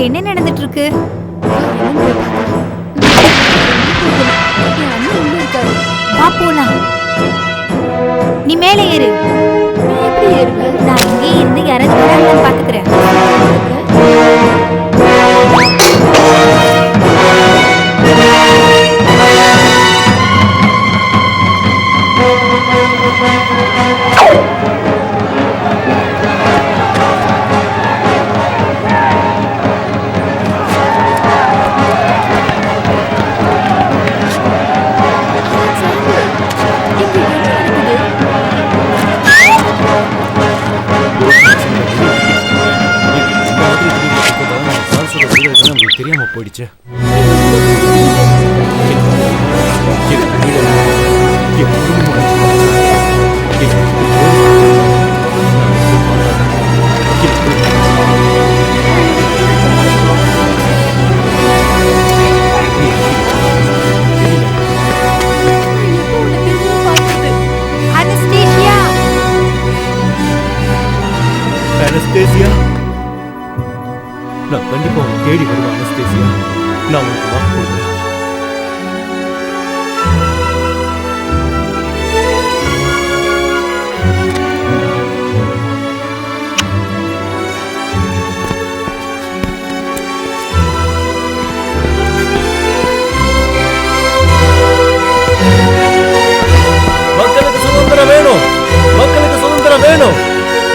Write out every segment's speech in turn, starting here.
என்ன நடந்துட்டு இருக்கு? வா போலாம். நீ மேலே ஏறு. எப்படி ஏறுவேன்? நான் இங்கே இருந்து யாராவது வராங்கன்னு பாத்துக்கிறேன். தெரியாம போயிடுச்சு. அனஸ்தேசியா, நான் கண்டிப்பா உன் தேடி வருவேன். அனஸ்தேசியா, நான் உனக்கு வாக்கு கொடுக்கிறேன். மக்களுக்கு சுதந்திரம் வேணும், மக்களுக்கு சுதந்திரம் வேணும்.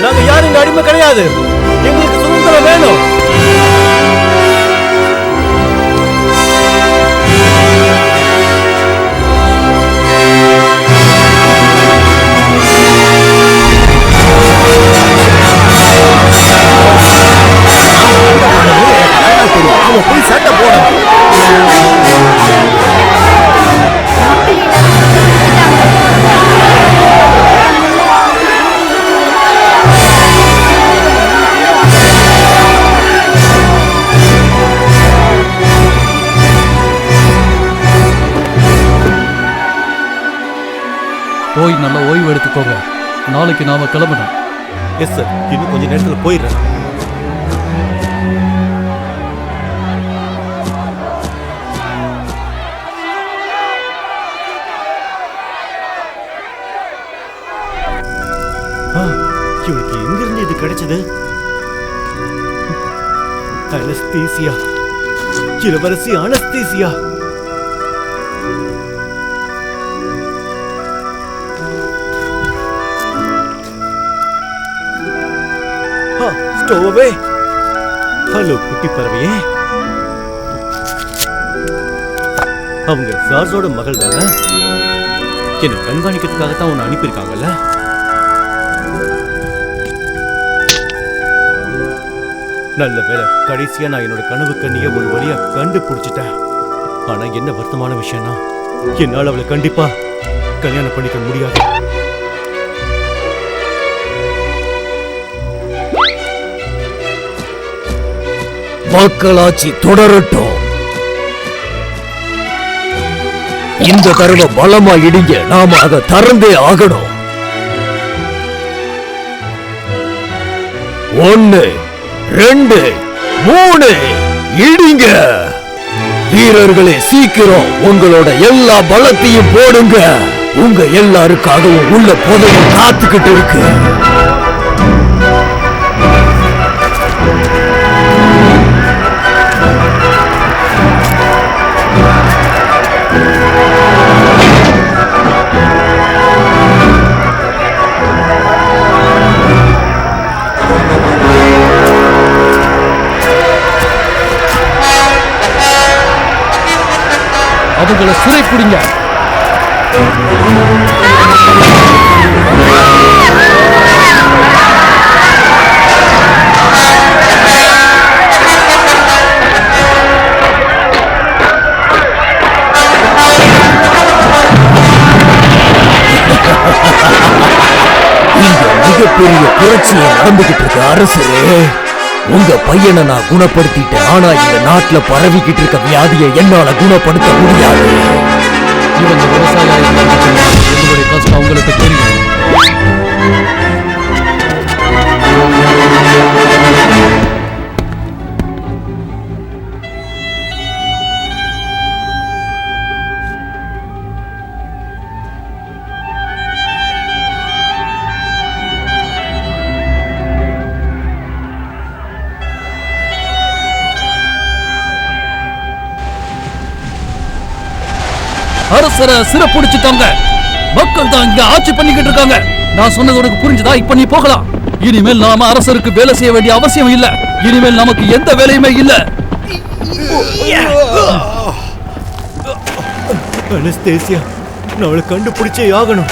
நாங்க யாரும் இங்க அடிமை கிடையாது. எங்களுக்கு சுதந்திரம் வேணும். போய் சட்டை போட போய் நல்லா ஓய்வு எடுத்துக்கோங்க. நாளைக்கு நாம கிளம்பணும். எஸ் சார், இன்னும் கொஞ்ச நேரத்தில் போயிடுறேன். இவனுக்கு எங்கிருந்து இது கிடைச்சது? அனஸ்தீசியா, இளவரசி அனஸ்தீசியா. ஸ்டோவே. ஹலோ குட்டி பறவையே. அவங்க ஜார்ஜோட மகள் தானே? என்னை கண்காணிக்கிறதுக்காகத்தான் உன்னை அனுப்பியிருக்காங்கல்ல? நல்ல வேலை, கடைசியா நான் என்னோட கனவு கண்ணிய ஒரு வழியா கண்டுபிடிச்சிட்டேன். ஆனா என்ன வருத்தமான விஷயம்னா, என்னால் அவளை கண்டிப்பா கல்யாணம் பண்ணிக்க முடியாது. மக்களாட்சி தொடரட்டும். இந்த தடவை பலமா இடிங்க. நாம அதை திறந்தே ஆகணும். 1 2 3 இடிங்க. வீரர்களே, சீக்கிரம் உங்களோட எல்லா பலத்தையும் போடுங்க. உங்க எல்லாருக்காகவும் உள்ள புதையும் காத்துக்கிட்டு இருக்கு. அவங்களை சிறை பிடிங்க. மிகப்பெரிய புரட்சியை நடந்துகிட்டு இருக்க அரசரே. உங்க பையனை நான் குணப்படுத்திட்டேன். ஆனா இந்த நாட்டுல பரவிக்கிட்டு இருக்க வியாதியை என்னால குணப்படுத்த முடியாது. இவங்க விவசாய கஷ்டம் அவங்களுக்கு தெரியும். அரசரை சிறப்புடிச்சிட்டாங்க. மக்கள் தான் இங்க ஆட்சி பண்ணிக்கிட்டு இருக்காங்க. நான் சொன்னது உனக்கு புரிஞ்சுதா? இப்ப நீ போகலாம். இனிமேல் நாம அரசருக்கு வேலை செய்ய வேண்டிய அவசியம் இல்ல. இனிமேல் நமக்கு எந்த வேலையுமே இல்ல. அனஸ்தேசியா, நான் அவளை கண்டுபிடிச்சே ஆகணும்.